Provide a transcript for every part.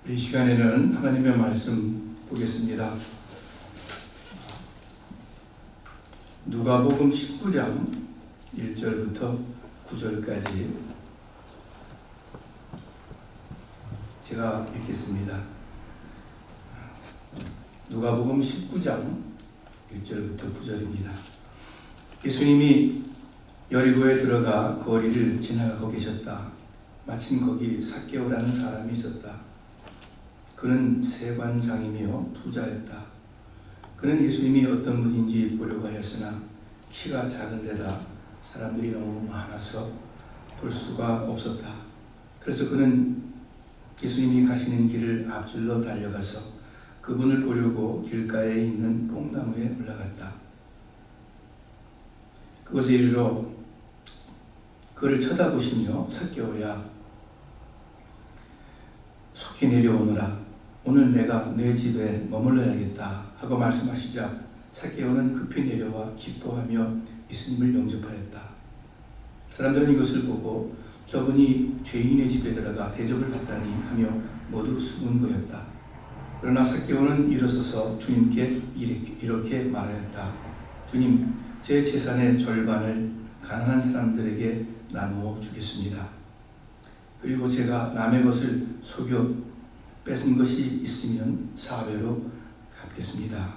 이 시간에는 하나님의 말씀 보겠습니다. 누가복음 19장 1절부터 9절까지 제가 읽겠습니다. 누가복음 19장 1절부터 9절입니다. 예수님이 여리고에 들어가 거리를 지나가고 계셨다. 마침 거기 삭개오라는 사람이 있었다. 그는 세관장이며 부자였다. 그는 예수님이 어떤 분인지 보려고 하였으나 키가 작은 데다 사람들이 너무 많아서 볼 수가 없었다. 그래서 그는 예수님이 가시는 길을 앞질러 달려가서 그분을 보려고 길가에 있는 뽕나무에 올라갔다. 그곳에 이르러 그를 쳐다보시며 삭개오야 속히 내려오너라. 오늘 내가 내 집에 머물러야겠다 하고 말씀하시자 삭개오는 급히 내려와 기뻐하며 예수님을 영접하였다. 사람들은 이것을 보고 저분이 죄인의 집에 들어가 대접을 받다니 하며 모두 숨은 거였다. 그러나 삭개오는 일어서서 주님께 이렇게 말하였다. 주님, 제 재산의 절반을 가난한 사람들에게 나누어 주겠습니다. 그리고 제가 남의 것을 속여 뺏은 것이 있으면 4배로 갚겠습니다.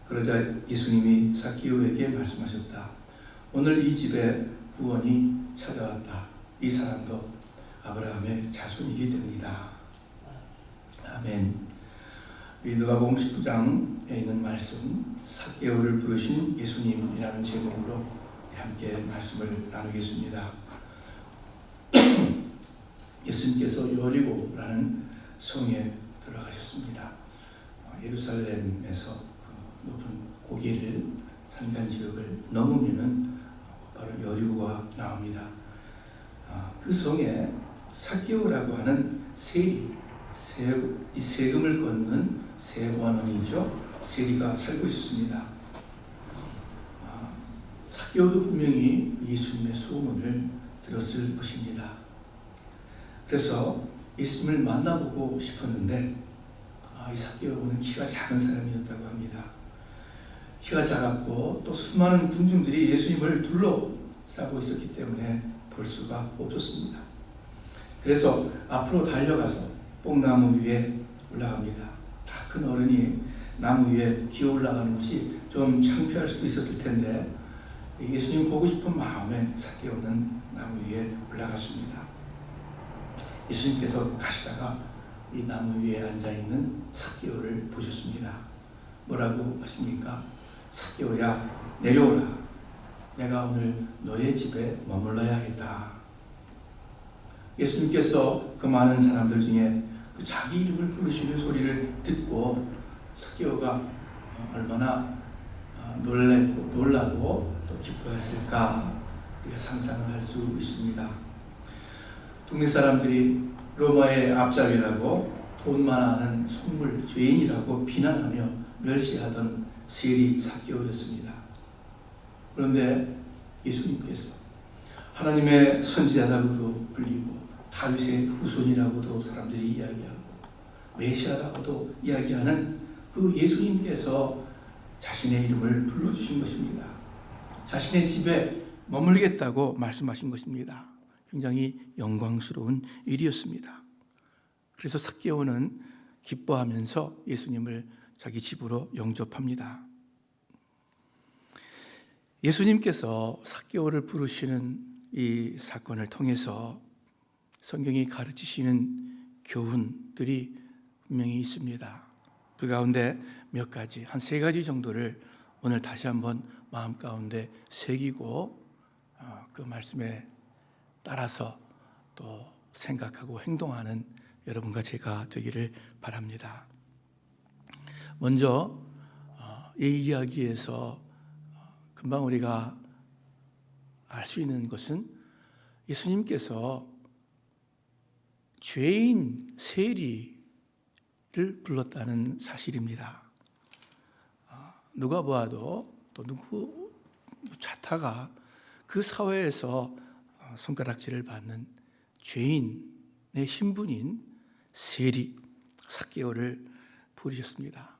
그러자 예수님이 삭개오에게 말씀하셨다. 오늘 이 집에 구원이 찾아왔다. 이 사람도 아브라함의 자손이기 때문이다. 아멘. 우리 누가복음 19장에 있는 말씀, 삭개오를 부르신 예수님이라는 제목으로 함께 말씀을 나누겠습니다. 예수님께서 여리고라는 성에 들어가셨습니다. 예루살렘에서 그 높은 고개를 산간 지역을 넘으면은 바로 여리고가 나옵니다. 그 성에 삭개오라고 하는 세리, 이 세금을 걷는 세관원이죠. 세리가 살고 있었습니다. 삭개오도 분명히 예수님의 소문을 들었을 것입니다. 그래서 예수님을 만나보고 싶었는데 이 삭개오는 키가 작은 사람이었다고 합니다. 키가 작았고 또 수많은 군중들이 예수님을 둘러싸고 있었기 때문에 볼 수가 없었습니다. 그래서 앞으로 달려가서 뽕나무 위에 올라갑니다. 다 큰 어른이 나무 위에 기어 올라가는 것이 좀 창피할 수도 있었을 텐데 예수님 보고 싶은 마음에 삭개오는 나무 위에 올라갔습니다. 예수님께서 가시다가 이 나무 위에 앉아있는 삭개오를 보셨습니다. 뭐라고 하십니까? 삭개오야 내려오라. 내가 오늘 너의 집에 머물러야겠다. 예수님께서 그 많은 사람들 중에 그 자기 이름을 부르시는 소리를 듣고 삭개오가 얼마나 놀라고 또 기뻐했을까 우리가 상상을 할 수 있습니다. 동네 사람들이 로마의 앞잡이라고 돈만 아는 속물 죄인이라고 비난하며 멸시하던 세리 삭개오였습니다. 그런데 예수님께서 하나님의 선지자라고도 불리고 다윗의 후손이라고도 사람들이 이야기하고 메시아라고도 이야기하는 그 예수님께서 자신의 이름을 불러주신 것입니다. 자신의 집에 머물겠다고 말씀하신 것입니다. 굉장히 영광스러운 일이었습니다. 그래서 삭개오는 기뻐하면서 예수님을 자기 집으로 영접합니다. 예수님께서 삭개오를 부르시는 이 사건을 통해서 성경이 가르치시는 교훈들이 분명히 있습니다. 그 가운데 몇 가지, 한 3가지 정도를 오늘 다시 한번 마음 가운데 새기고 그 말씀에 따라서 또 생각하고 행동하는 여러분과 제가 되기를 바랍니다. 먼저 이 이야기에서 금방 우리가 알 수 있는 것은 예수님께서 죄인 세리를 불렀다는 사실입니다. 누가 보아도 또 누구 자타가 그 사회에서 손가락질을 받는 죄인의 신분인 세리 삭개오를 부르셨습니다.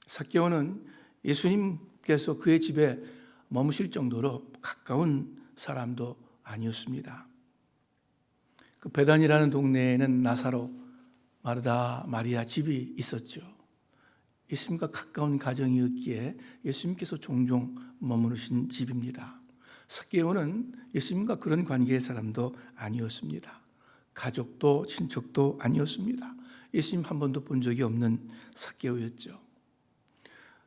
삭개오는 예수님께서 그의 집에 머무실 정도로 가까운 사람도 아니었습니다. 그 베단이라는 동네에는 나사로, 마르다, 마리아 집이 있었죠. 예수님과 가까운 가정이었기에 예수님께서 종종 머무르신 집입니다. 삭개오는 예수님과 그런 관계의 사람도 아니었습니다. 가족도 친척도 아니었습니다. 예수님 한 번도 본 적이 없는 삭개오였죠.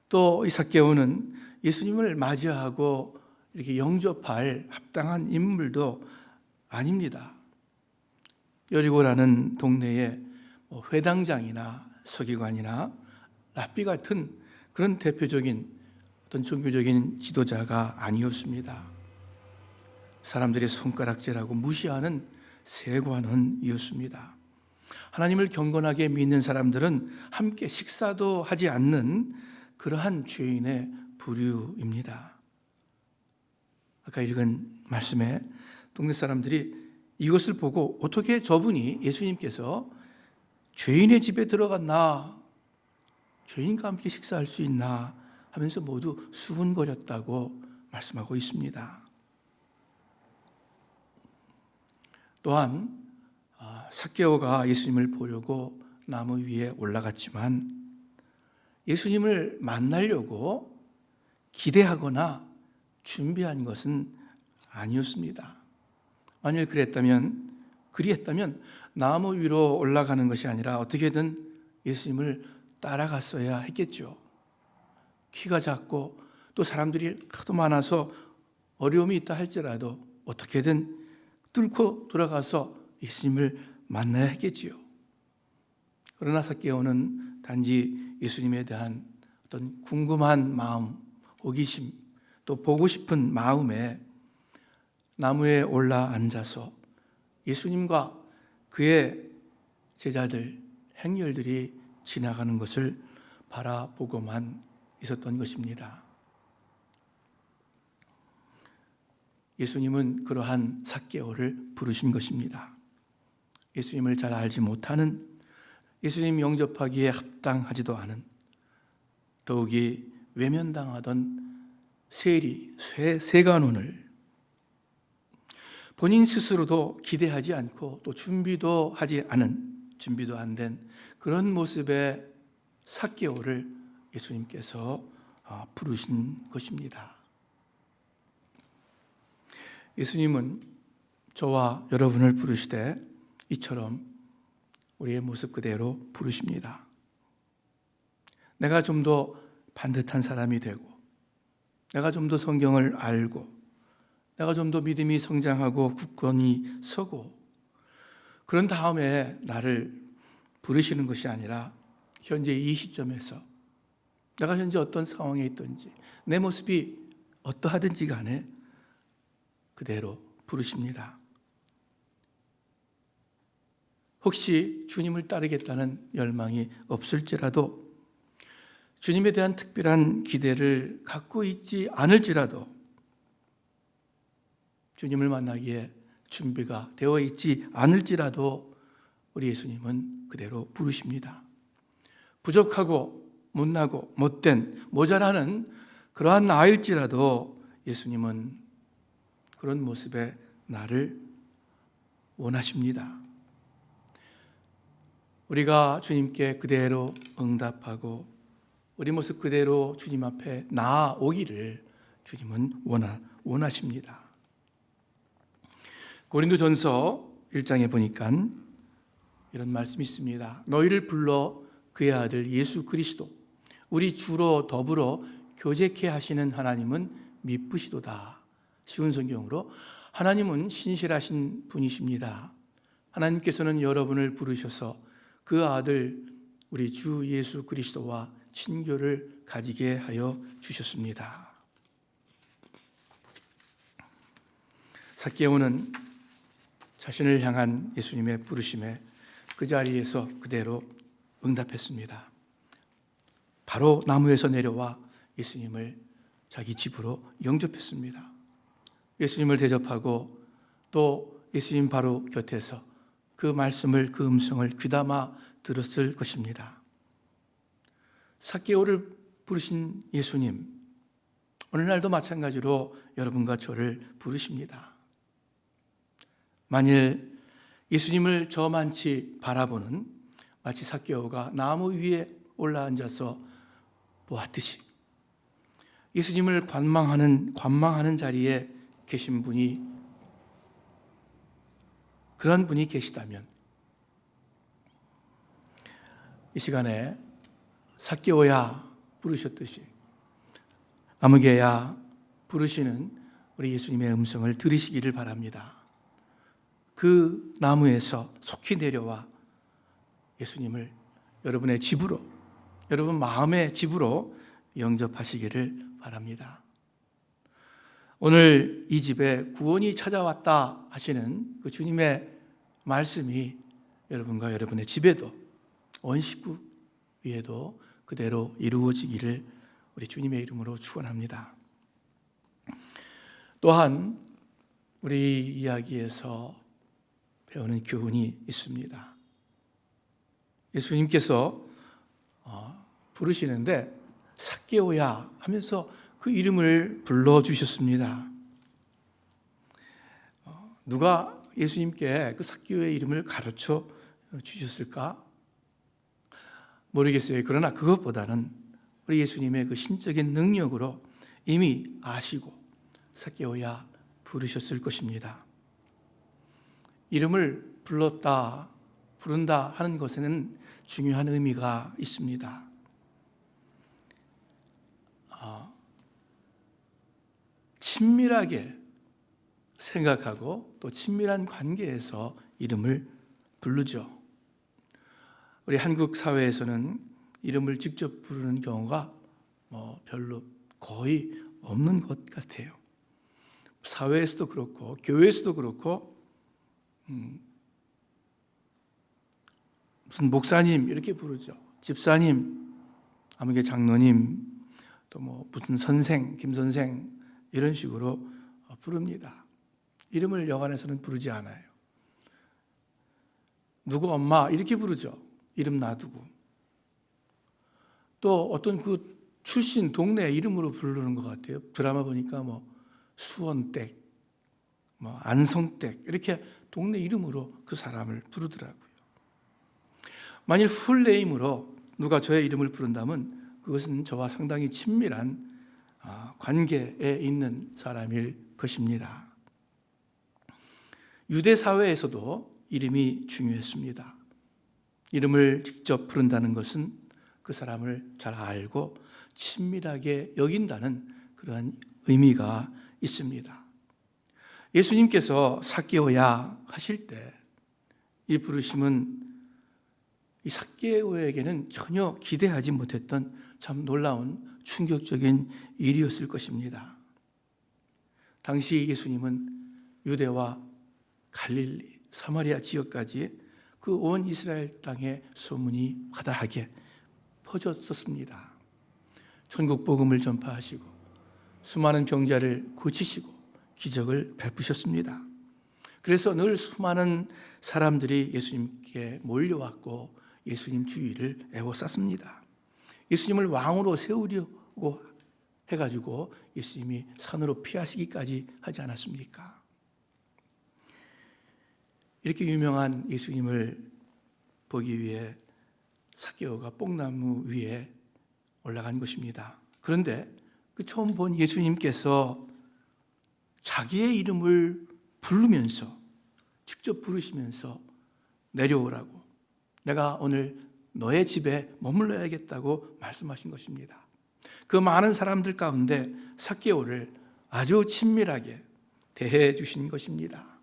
또 이 삭개오는 예수님을 맞이하고 이렇게 영접할 합당한 인물도 아닙니다. 여리고라는 동네에 회당장이나 서기관이나 랍비 같은 그런 대표적인 어떤 종교적인 지도자가 아니었습니다. 사람들이 손가락질하고 무시하는 세관원이었습니다. 하나님을 경건하게 믿는 사람들은 함께 식사도 하지 않는 그러한 죄인의 부류입니다. 아까 읽은 말씀에 동네 사람들이 이것을 보고 어떻게 저분이 예수님께서 죄인의 집에 들어갔나, 죄인과 함께 식사할 수 있나 하면서 모두 수군거렸다고 말씀하고 있습니다. 또한 삭개오가 예수님을 보려고 나무 위에 올라갔지만 예수님을 만나려고 기대하거나 준비한 것은 아니었습니다. 만일 그리했다면 나무 위로 올라가는 것이 아니라 어떻게든 예수님을 따라갔어야 했겠죠. 키가 작고 또 사람들이 하도 많아서 어려움이 있다 할지라도 어떻게든 뚫고 들어가서 예수님을 만나야 했겠지요. 그러나 삭개오는 단지 예수님에 대한 어떤 궁금한 마음, 호기심, 또 보고 싶은 마음에 나무에 올라 앉아서 예수님과 그의 제자들, 행렬들이 지나가는 것을 바라보고만 있었던 것입니다. 예수님은 그러한 삭개오를 부르신 것입니다. 예수님을 잘 알지 못하는, 예수님 영접하기에 합당하지도 않은, 더욱이 외면당하던 세간원을 본인 스스로도 기대하지 않고 또 준비도 안 된 그런 모습의 삭개오를 예수님께서 부르신 것입니다. 예수님은 저와 여러분을 부르시되 이처럼 우리의 모습 그대로 부르십니다. 내가 좀 더 반듯한 사람이 되고, 내가 좀 더 성경을 알고, 내가 좀 더 믿음이 성장하고 굳건히 서고, 그런 다음에 나를 부르시는 것이 아니라 현재 이 시점에서 내가 현재 어떤 상황에 있든지 내 모습이 어떠하든지 간에 그대로 부르십니다. 혹시 주님을 따르겠다는 열망이 없을지라도, 주님에 대한 특별한 기대를 갖고 있지 않을지라도, 주님을 만나기에 준비가 되어 있지 않을지라도 우리 예수님은 그대로 부르십니다. 부족하고 못나고 못된 모자라는 그러한 나일지라도 예수님은 그런 모습의 나를 원하십니다. 우리가 주님께 그대로 응답하고 우리 모습 그대로 주님 앞에 나아오기를 주님은 원하십니다. 고린도전서 1장에 보니까 이런 말씀이 있습니다. 너희를 불러 그의 아들 예수 그리스도 우리 주로 더불어 교제케 하시는 하나님은 미쁘시도다. 쉬운 성경으로 하나님은 신실하신 분이십니다. 하나님께서는 여러분을 부르셔서 그 아들 우리 주 예수 그리스도와 친교를 가지게 하여 주셨습니다. 삭개오는 자신을 향한 예수님의 부르심에 그 자리에서 그대로 응답했습니다. 바로 나무에서 내려와 예수님을 자기 집으로 영접했습니다. 예수님을 대접하고 또 예수님 바로 곁에서 그 말씀을, 그 음성을 귀담아 들었을 것입니다. 삭개오를 부르신 예수님, 오늘날도 마찬가지로 여러분과 저를 부르십니다. 만일 예수님을 저만치 바라보는, 마치 삭개오가 나무 위에 올라앉아서 보았듯이 예수님을 관망하는 자리에 계신 분이, 그런 분이 계시다면 이 시간에 삭개오야 부르셨듯이 아무개야 부르시는 우리 예수님의 음성을 들으시기를 바랍니다. 그 나무에서 속히 내려와 예수님을 여러분의 집으로, 여러분 마음의 집으로 영접하시기를 바랍니다. 오늘 이 집에 구원이 찾아왔다 하시는 그 주님의 말씀이 여러분과 여러분의 집에도, 온 식구 위에도 그대로 이루어지기를 우리 주님의 이름으로 축원합니다. 또한 우리 이야기에서 배우는 교훈이 있습니다. 예수님께서 부르시는데 삭개오야 하면서 그 이름을 불러주셨습니다. 누가 예수님께 그 삭개오의 이름을 가르쳐 주셨을까? 모르겠어요. 그러나 그것보다는 우리 예수님의 그 신적인 능력으로 이미 아시고 삭개오야 부르셨을 것입니다. 이름을 부른다 하는 것에는 중요한 의미가 있습니다. 친밀하게 생각하고 또 친밀한 관계에서 이름을 부르죠. 우리 한국 사회에서는 이름을 직접 부르는 경우가 별로 거의 없는 것 같아요. 사회에서도 그렇고 교회에서도 그렇고 무슨 목사님 이렇게 부르죠. 집사님, 아무개 장로님, 또 무슨 선생, 김선생 이런 식으로 부릅니다. 이름을 여관에서는 부르지 않아요. 누구 엄마 이렇게 부르죠. 이름 놔두고. 또 어떤 그 출신 동네 이름으로 부르는 것 같아요. 드라마 보니까 수원댁, 안성댁 이렇게 동네 이름으로 그 사람을 부르더라고요. 만일 풀네임으로 누가 저의 이름을 부른다면 그것은 저와 상당히 친밀한 관계에 있는 사람일 것입니다. 유대 사회에서도 이름이 중요했습니다. 이름을 직접 부른다는 것은 그 사람을 잘 알고 친밀하게 여긴다는 그러한 의미가 있습니다. 예수님께서 삭개오야 하실 때 이 부르심은 이 삭개오에게는 전혀 기대하지 못했던 참 놀라운 충격적인 일이었을 것입니다. 당시 예수님은 유대와 갈릴리, 사마리아 지역까지 그 온 이스라엘 땅에 소문이 화다하게 퍼졌었습니다. 천국 복음을 전파하시고 수많은 병자를 고치시고 기적을 베푸셨습니다. 그래서 늘 수많은 사람들이 예수님께 몰려왔고 예수님 주위를 에워쌌습니다. 예수님을 왕으로 세우려고 해가지고 예수님이 산으로 피하시기까지 하지 않았습니까? 이렇게 유명한 예수님을 보기 위해 삭개오가 뽕나무 위에 올라간 것입니다. 그런데 그 처음 본 예수님께서 자기의 이름을 부르면서 직접 부르시면서 내려오라고, 내가 오늘 너의 집에 머물러야겠다고 말씀하신 것입니다. 그 많은 사람들 가운데 삭개오를 아주 친밀하게 대해 주신 것입니다.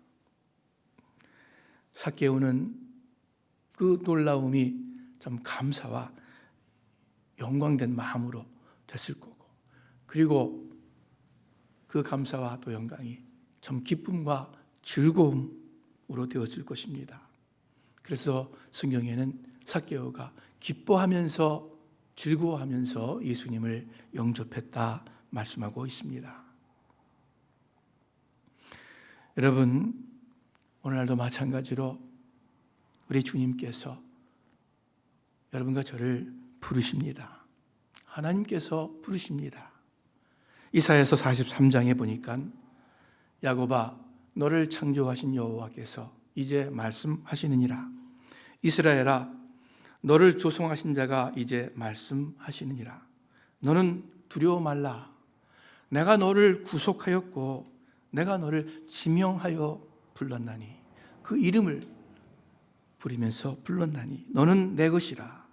삭개오는 그 놀라움이 참 감사와 영광된 마음으로 됐을 거고, 그리고 그 감사와 또 영광이 참 기쁨과 즐거움으로 되었을 것입니다. 그래서 성경에는 삭개오가 기뻐하면서 즐거워하면서 예수님을 영접했다 말씀하고 있습니다. 여러분, 오늘날도 마찬가지로 우리 주님께서 여러분과 저를 부르십니다. 하나님께서 부르십니다. 이사야서 43장에 보니까 야곱아 너를 창조하신 여호와께서 이제 말씀하시느니라. 이스라엘아 너를 조성하신 자가 이제 말씀하시느니라. 너는 두려워 말라. 내가 너를 구속하였고 내가 너를 지명하여 불렀나니 그 이름을 부리면서 불렀나니 너는 내 것이라.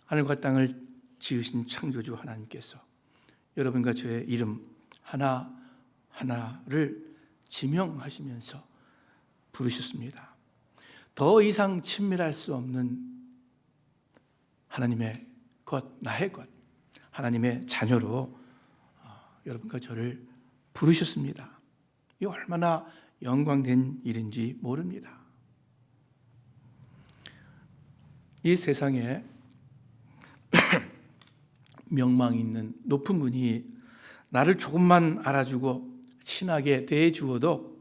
하늘과 땅을 지으신 창조주 하나님께서 여러분과 저의 이름 하나하나를 지명하시면서 부르셨습니다. 더 이상 친밀할 수 없는 하나님의 것, 나의 것, 하나님의 자녀로 여러분과 저를 부르셨습니다. 이 얼마나 영광된 일인지 모릅니다. 이 세상에 명망 있는 높은 분이 나를 조금만 알아주고 친하게 대해주어도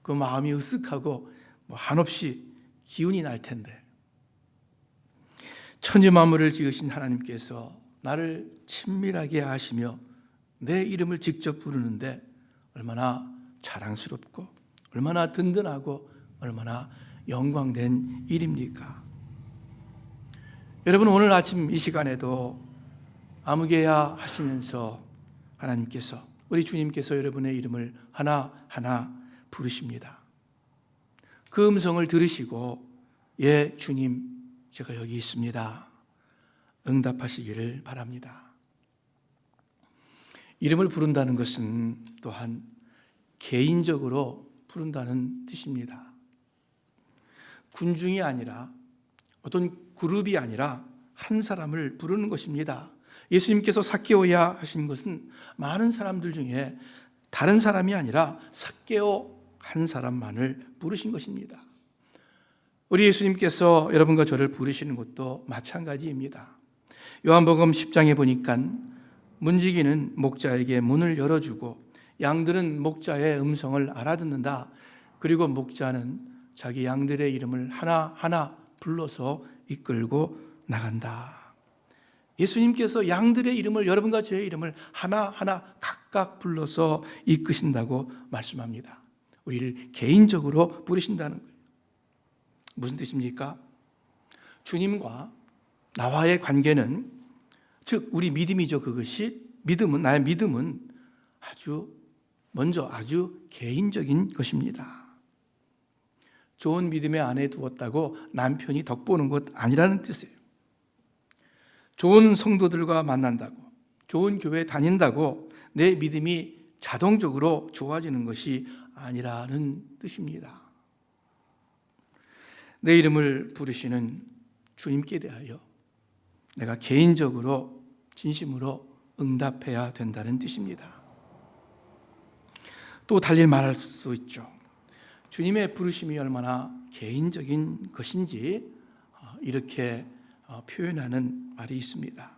그 마음이 으쓱하고 한없이 기운이 날 텐데 천지 만물을 지으신 하나님께서 나를 친밀하게 하시며 내 이름을 직접 부르는데 얼마나 자랑스럽고 얼마나 든든하고 얼마나 영광된 일입니까? 여러분 오늘 아침 이 시간에도 아무개야 하시면서 하나님께서 우리 주님께서 여러분의 이름을 하나하나 부르십니다. 그 음성을 들으시고 예 주님 제가 여기 있습니다. 응답하시기를 바랍니다. 이름을 부른다는 것은 또한 개인적으로 부른다는 뜻입니다. 군중이 아니라 어떤 그룹이 아니라 한 사람을 부르는 것입니다. 예수님께서 삭개오야 하신 것은 많은 사람들 중에 다른 사람이 아니라 삭개오 한 사람만을 부르신 것입니다. 우리 예수님께서 여러분과 저를 부르시는 것도 마찬가지입니다. 요한복음 10장에 보니까 문지기는 목자에게 문을 열어주고 양들은 목자의 음성을 알아듣는다. 그리고 목자는 자기 양들의 이름을 하나하나 불러서 이끌고 나간다. 예수님께서 양들의 이름을 여러분과 저의 이름을 하나하나 각각 불러서 이끄신다고 말씀합니다. 우리를 개인적으로 부르신다는 거예요. 무슨 뜻입니까? 주님과 나와의 관계는 즉 우리 믿음이죠. 그것이 나의 믿음은 아주 개인적인 것입니다. 좋은 믿음의 안에 두었다고 남편이 덕보는 것 아니라는 뜻이에요. 좋은 성도들과 만난다고 좋은 교회 다닌다고 내 믿음이 자동적으로 좋아지는 것이 아니라는 뜻입니다. 내 이름을 부르시는 주님께 대하여 내가 개인적으로 진심으로 응답해야 된다는 뜻입니다. 또 달리 말할 수 있죠. 주님의 부르심이 얼마나 개인적인 것인지 이렇게 표현하는 말이 있습니다.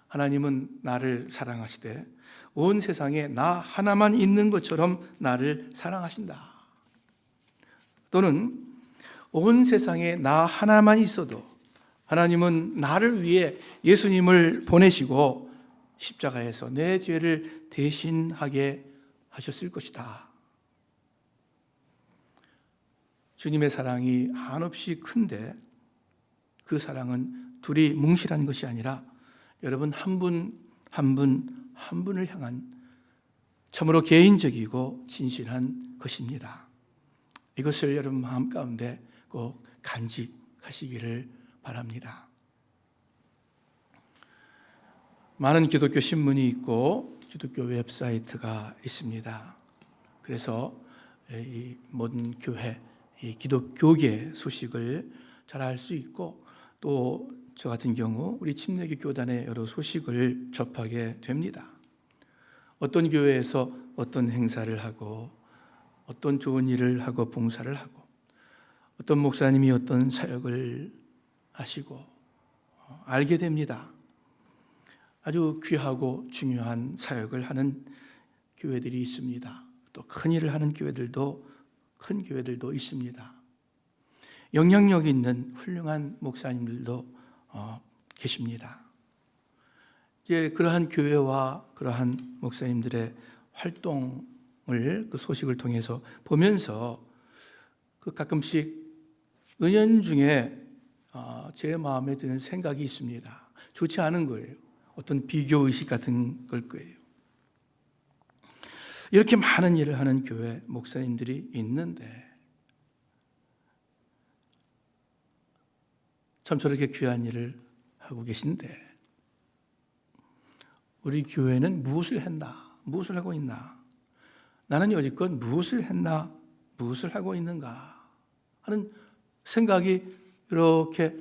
하나님은 나를 사랑하시되 온 세상에 나 하나만 있는 것처럼 나를 사랑하신다. 또는 온 세상에 나 하나만 있어도 하나님은 나를 위해 예수님을 보내시고 십자가에서 내 죄를 대신하게 하셨을 것이다. 주님의 사랑이 한없이 큰데 그 사랑은 둘이 뭉실한 것이 아니라 여러분 한 분 분을 향한 참으로 개인적이고 진실한 것입니다. 이것을 여러분 마음 가운데 꼭 간직하시기를 바랍니다. 많은 기독교 신문이 있고 기독교 웹사이트가 있습니다. 그래서 이 모든 교회, 이 기독교계 소식을 잘 알 수 있고 또 저 같은 경우 우리 침례교 교단의 여러 소식을 접하게 됩니다. 어떤 교회에서 어떤 행사를 하고 어떤 좋은 일을 하고 봉사를 하고 어떤 목사님이 어떤 사역을 하시고 알게 됩니다. 아주 귀하고 중요한 사역을 하는 교회들이 있습니다. 또 큰 일을 하는 큰 교회들도 있습니다. 영향력 있는 훌륭한 목사님들도 계십니다. 이제 그러한 교회와 그러한 목사님들의 활동을 그 소식을 통해서 보면서 그 가끔씩 은연중에 제 마음에 드는 생각이 있습니다. 좋지 않은 거예요. 어떤 비교의식 같은 걸 거예요. 이렇게 많은 일을 하는 교회 목사님들이 있는데 참 저렇게 귀한 일을 하고 계신데 우리 교회는 무엇을 했나? 무엇을 하고 있나? 나는 여지껏 무엇을 했나? 무엇을 하고 있는가? 하는 생각이 이렇게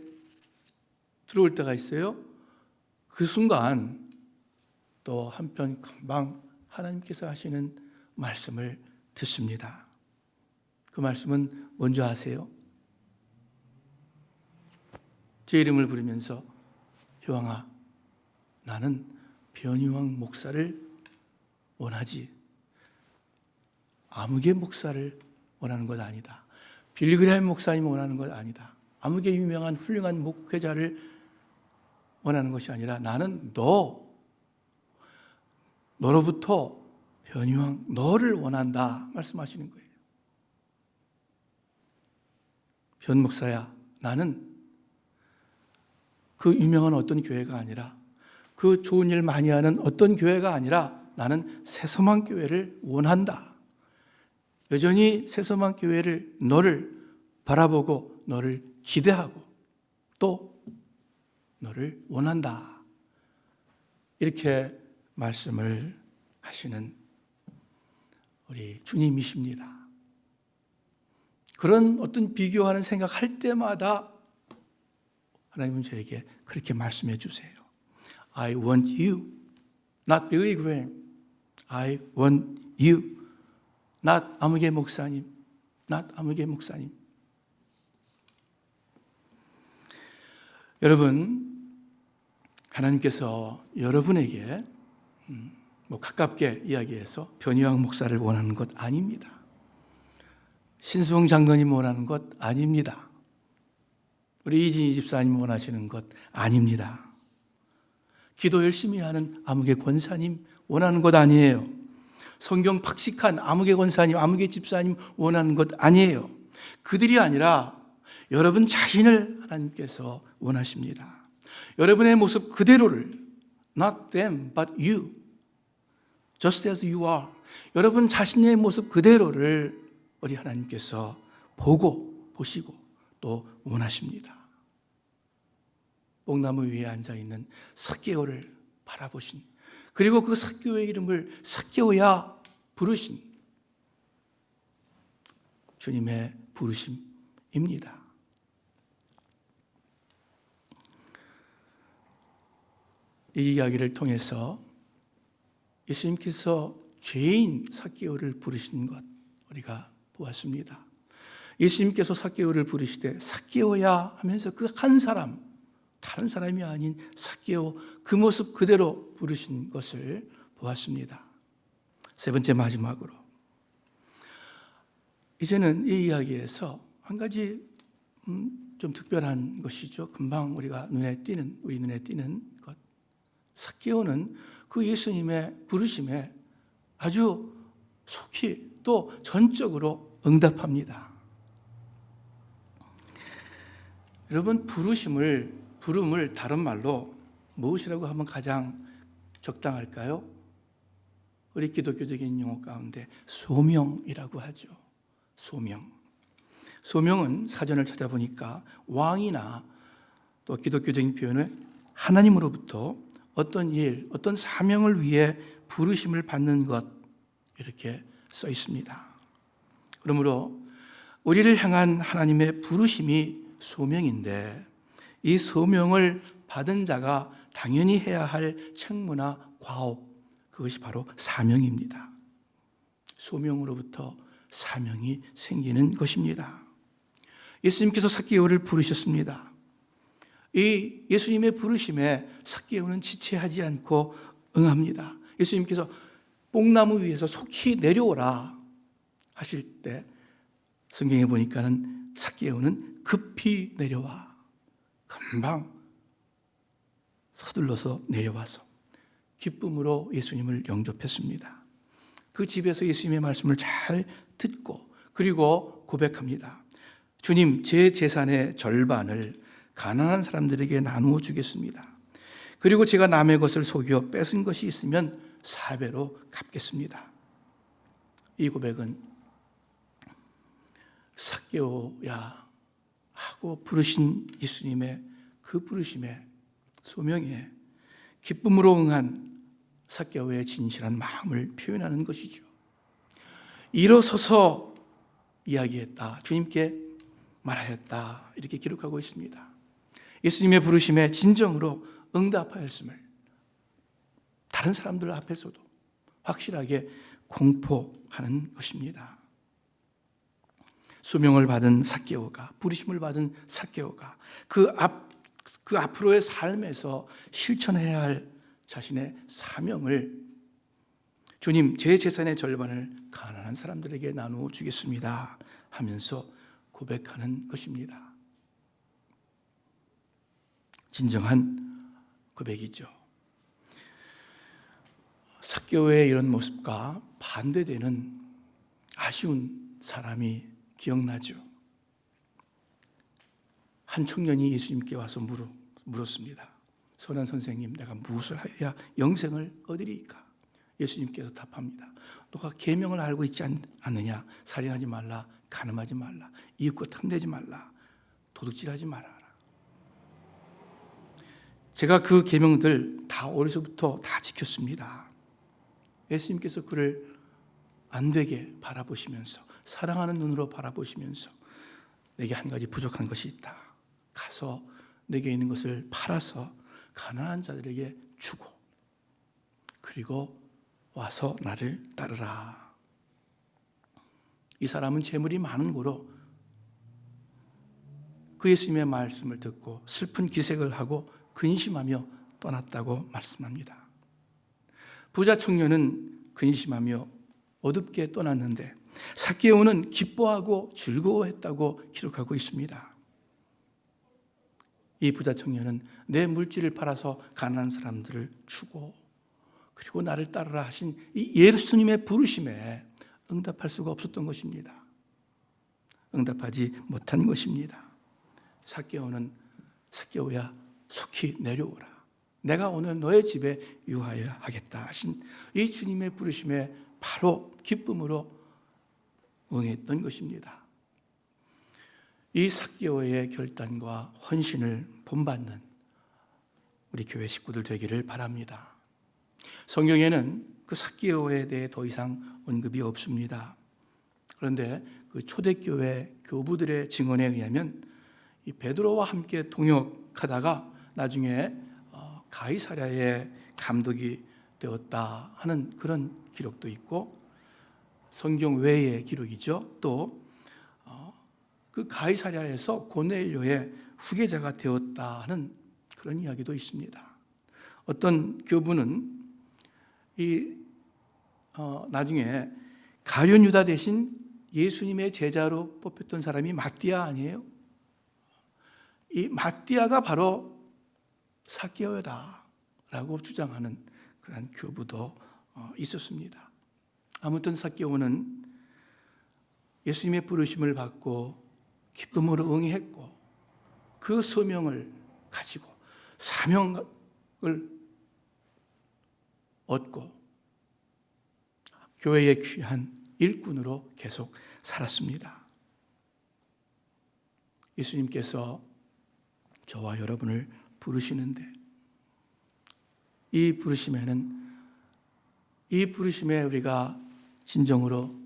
들어올 때가 있어요. 그 순간 또 한편 금방 하나님께서 하시는 말씀을 듣습니다. 그 말씀은 뭔지 아세요? 제 이름을 부르면서 효왕아, 나는 변희왕 목사를 원하지 아무개 목사를 원하는 것 아니다. 빌리그레임 목사님 원하는 것 아니다. 아무개 유명한 훌륭한 목회자를 원하는 것이 아니라 나는 너로부터 변희왕 너를 원한다 말씀하시는 거예요. 변 목사야, 나는 그 유명한 어떤 교회가 아니라 그 좋은 일 많이 하는 어떤 교회가 아니라 나는 새소망 교회를 원한다. 여전히 새소망 교회를 너를 바라보고 너를 기대하고 또 너를 원한다. 이렇게 말씀을 하시는 우리 주님이십니다. 그런 어떤 비교하는 생각할 때마다 하나님은 저에게 그렇게 말씀해 주세요. I want you, not Billy Graham. I want you, not 아무개 목사님, not 아무개 목사님. 여러분, 하나님께서 여러분에게 가깝게 이야기해서 변희왕 목사를 원하는 것 아닙니다. 신수홍 장로님 원하는 것 아닙니다. 우리 이진희 집사님 원하시는 것 아닙니다. 기도 열심히 하는 아무개 권사님 원하는 것 아니에요. 성경 박식한 아무개 권사님, 아무개 집사님 원하는 것 아니에요. 그들이 아니라 여러분 자신을 하나님께서 원하십니다. 여러분의 모습 그대로를 not them but you, just as you are. 여러분 자신의 모습 그대로를 우리 하나님께서 보시고 또 원하십니다. 뽕나무 위에 앉아있는 삭개오를 바라보신, 그리고 그 삭개오의 이름을 삭개오야 부르신 주님의 부르심입니다. 이 이야기를 통해서 예수님께서 죄인 삭개오를 부르신 것 우리가 보았습니다. 예수님께서 삭개오를 부르시되 삭개오야 하면서 그 한 사람, 다른 사람이 아닌 삭개오 그 모습 그대로 부르신 것을 보았습니다. 세 번째 마지막으로 이제는 이 이야기에서 한 가지 좀 특별한 것이죠. 금방 우리 눈에 띄는 것. 삭개오는 그 예수님의 부르심에 아주 속히 또 전적으로 응답합니다. 여러분, 부름을 다른 말로 무엇이라고 하면 가장 적당할까요? 우리 기독교적인 용어 가운데 소명이라고 하죠. 소명은 사전을 찾아보니까 왕이나 또 기독교적인 표현은 하나님으로부터 어떤 일, 어떤 사명을 위해 부르심을 받는 것 이렇게 써 있습니다. 그러므로 우리를 향한 하나님의 부르심이 소명인데 이 소명을 받은 자가 당연히 해야 할 책무나 과업, 그것이 바로 사명입니다. 소명으로부터 사명이 생기는 것입니다. 예수님께서 삭개오를 부르셨습니다. 이 예수님의 부르심에 삭개오는 지체하지 않고 응합니다. 예수님께서 뽕나무 위에서 속히 내려오라 하실 때 성경에 보니까는 삭개오는 급히 내려와 금방 서둘러서 내려와서 기쁨으로 예수님을 영접했습니다. 그 집에서 예수님의 말씀을 잘 듣고 그리고 고백합니다. 주님, 제 재산의 절반을 가난한 사람들에게 나누어 주겠습니다. 그리고 제가 남의 것을 속여 뺏은 것이 있으면 4배로 갚겠습니다. 이 고백은 삭개오야 하고 부르신 예수님의 그 부르심에 소명에 기쁨으로 응한 삭개오의 진실한 마음을 표현하는 것이죠. 일어서서 이야기했다. 주님께 말하였다. 이렇게 기록하고 있습니다. 예수님의 부르심에 진정으로 응답하였음을 다른 사람들 앞에서도 확실하게 공포하는 것입니다. 소명을 받은 삭개오가, 부르심을 받은 삭개오가 그 앞으로의 삶에서 실천해야 할 자신의 사명을 주님, 제 재산의 절반을 가난한 사람들에게 나누어 주겠습니다 하면서 고백하는 것입니다. 진정한 고백이죠. 삭개오의 이런 모습과 반대되는 아쉬운 사람이 기억나죠. 한 청년이 예수님께 와서 물었습니다. 선한 선생님, 내가 무엇을 해야 영생을 얻으리이까? 예수님께서 답합니다. 너가 계명을 알고 있지 않느냐? 살인하지 말라, 간음하지 말라, 이웃과 탐내지 말라, 도둑질하지 말아라. 제가 그 계명들 다 어려서부터 다 지켰습니다. 예수님께서 그를 안되게 바라보시면서 사랑하는 눈으로 바라보시면서 내게 한 가지 부족한 것이 있다. 가서 내게 있는 것을 팔아서 가난한 자들에게 주고 그리고 와서 나를 따르라. 이 사람은 재물이 많은 고로 그 예수님의 말씀을 듣고 슬픈 기색을 하고 근심하며 떠났다고 말씀합니다. 부자 청년은 근심하며 어둡게 떠났는데 삭개오는 기뻐하고 즐거워했다고 기록하고 있습니다. 이 부자 청년은 내 물질을 팔아서 가난한 사람들을 주고 그리고 나를 따르라 하신 이 예수님의 부르심에 응답할 수가 없었던 것입니다. 응답하지 못한 것입니다. 삭개오야 속히 내려오라. 내가 오늘 너의 집에 유하여 하겠다 하신 이 주님의 부르심에 바로 기쁨으로 응했던 것입니다. 이 삭개오의 결단과 헌신을 본받는 우리 교회 식구들 되기를 바랍니다. 성경에는 그 삭개오에 대해 더 이상 언급이 없습니다. 그런데 그 초대교회 교부들의 증언에 의하면 이 베드로와 함께 동역하다가 나중에 가이사랴의 감독이 되었다 하는 그런 기록도 있고 성경 외의 기록이죠. 또 그 가이사랴에서 고넬료의 후계자가 되었다 하는 그런 이야기도 있습니다. 어떤 교부는 나중에 가룟 유다 대신 예수님의 제자로 뽑혔던 사람이 마띠아 아니에요? 이 마띠아가 바로 삭개오다라고 주장하는 그런 교부도 있었습니다. 아무튼 삭개오는 예수님의 부르심을 받고 기쁨으로 응했고 그 소명을 가지고 사명을 얻고 교회의 귀한 일꾼으로 계속 살았습니다. 예수님께서 저와 여러분을 부르시는데 이 부르심에 우리가 진정으로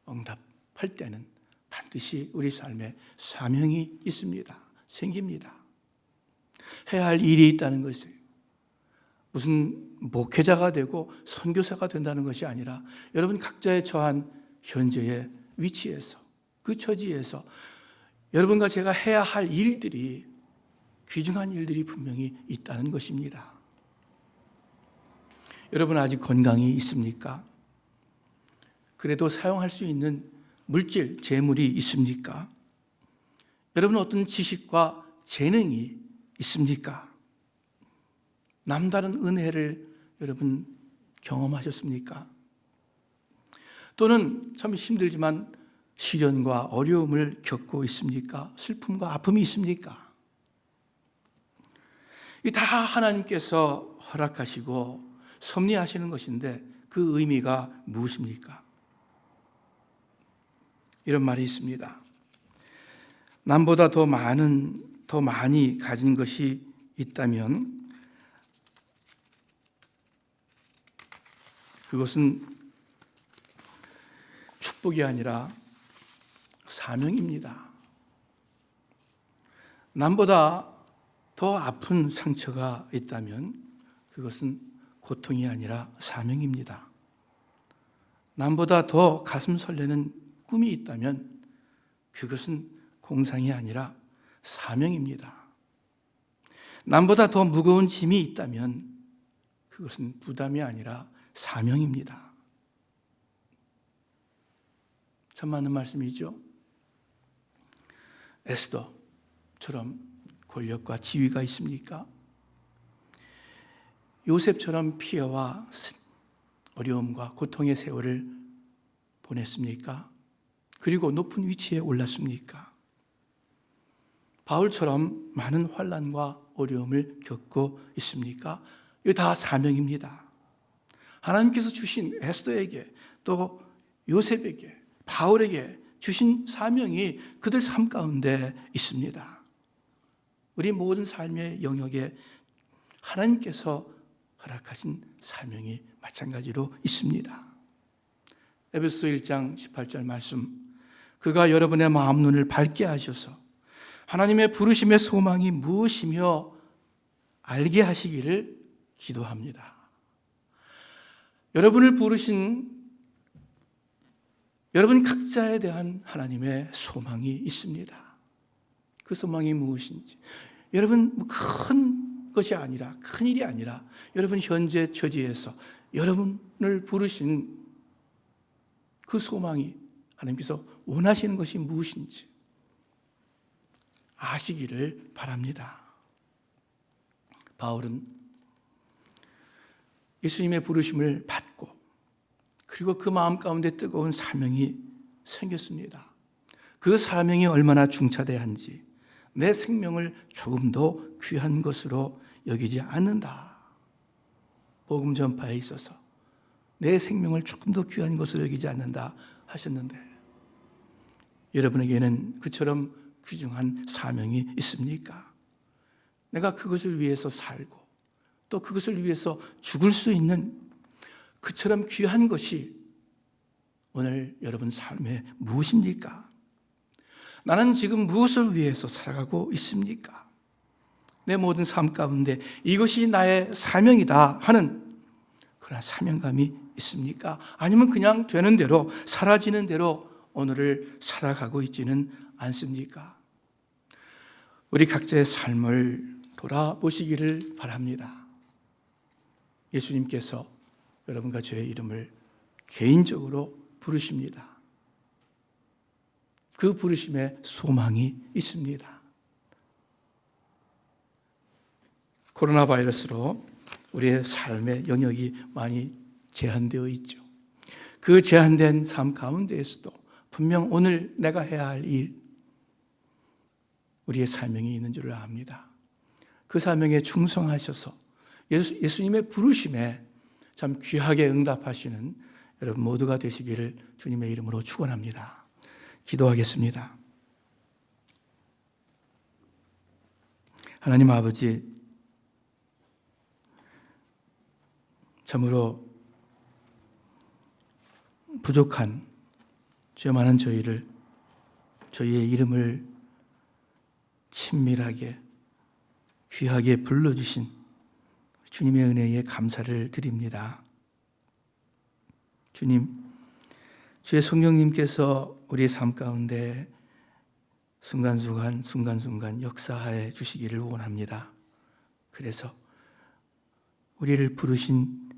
응답할 때는 반드시 우리 삶에 사명이 있습니다. 생깁니다. 해야 할 일이 있다는 것을 무슨 목회자가 되고 선교사가 된다는 것이 아니라 여러분 각자의 처한 현재의 위치에서 그 처지에서 여러분과 제가 해야 할 일들이 귀중한 일들이 분명히 있다는 것입니다. 여러분 아직 건강이 있습니까? 그래도 사용할 수 있는 물질, 재물이 있습니까? 여러분은 어떤 지식과 재능이 있습니까? 남다른 은혜를 여러분 경험하셨습니까? 또는 참 힘들지만 시련과 어려움을 겪고 있습니까? 슬픔과 아픔이 있습니까? 이 다 하나님께서 허락하시고 섭리하시는 것인데 그 의미가 무엇입니까? 이런 말이 있습니다. 남보다 더 많이 가진 것이 있다면 그것은 축복이 아니라 사명입니다. 남보다 더 아픈 상처가 있다면 그것은 고통이 아니라 사명입니다. 남보다 더 가슴 설레는 꿈이 있다면 그것은 공상이 아니라 사명입니다. 남보다 더 무거운 짐이 있다면 그것은 부담이 아니라 사명입니다. 참 많은 말씀이죠. 에스더처럼 권력과 지위가 있습니까? 요셉처럼 피해와 어려움과 고통의 세월을 보냈습니까? 그리고 높은 위치에 올랐습니까? 바울처럼 많은 환난과 어려움을 겪고 있습니까? 이거 다 사명입니다. 하나님께서 주신 에스더에게 또 요셉에게 바울에게 주신 사명이 그들 삶 가운데 있습니다. 우리 모든 삶의 영역에 하나님께서 허락하신 사명이 마찬가지로 있습니다. 에베소서 1장 18절 말씀, 그가 여러분의 마음 눈을 밝게 하셔서 하나님의 부르심의 소망이 무엇이며 알게 하시기를 기도합니다. 여러분을 부르신 여러분 각자에 대한 하나님의 소망이 있습니다. 그 소망이 무엇인지, 여러분 큰 것이 아니라, 큰 일이 아니라 여러분 현재 처지에서 여러분을 부르신 그 소망이 하나님께서 원하시는 것이 무엇인지 아시기를 바랍니다. 바울은 예수님의 부르심을 받고 그리고 그 마음 가운데 뜨거운 사명이 생겼습니다. 그 사명이 얼마나 중차대한지 내 생명을 조금도 귀한 것으로 여기지 않는다. 복음 전파에 있어서 내 생명을 조금도 귀한 것으로 여기지 않는다 하셨는데 여러분에게는 그처럼 귀중한 사명이 있습니까? 내가 그것을 위해서 살고 또 그것을 위해서 죽을 수 있는 그처럼 귀한 것이 오늘 여러분 삶에 무엇입니까? 나는 지금 무엇을 위해서 살아가고 있습니까? 내 모든 삶 가운데 이것이 나의 사명이다 하는 그런 사명감이 있습니까? 아니면 그냥 되는 대로 사라지는 대로 오늘을 살아가고 있지는 않습니까? 우리 각자의 삶을 돌아보시기를 바랍니다. 예수님께서 여러분과 저의 이름을 개인적으로 부르십니다. 그 부르심에 소망이 있습니다. 코로나 바이러스로 우리의 삶의 영역이 많이 제한되어 있죠. 그 제한된 삶 가운데에서도 분명 오늘 내가 해야 할 일, 우리의 사명이 있는 줄을 압니다. 그 사명에 충성하셔서 예수님의 부르심에 참 귀하게 응답하시는 여러분 모두가 되시기를 주님의 이름으로 축원합니다. 기도하겠습니다. 하나님 아버지, 참으로 부족한 죄 많은 저희의 이름을 친밀하게 귀하게 불러주신 주님의 은혜에 감사를 드립니다. 주님, 주의 성령님께서 우리의 삶 가운데 순간순간 역사해 주시기를 원합니다. 그래서 우리를 부르신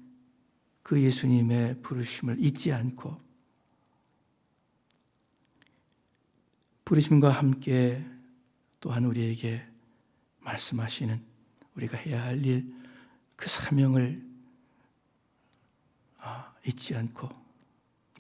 그 예수님의 부르심을 잊지 않고 부르심과 함께 또한 우리에게 말씀하시는 우리가 해야 할 일, 그 사명을 잊지 않고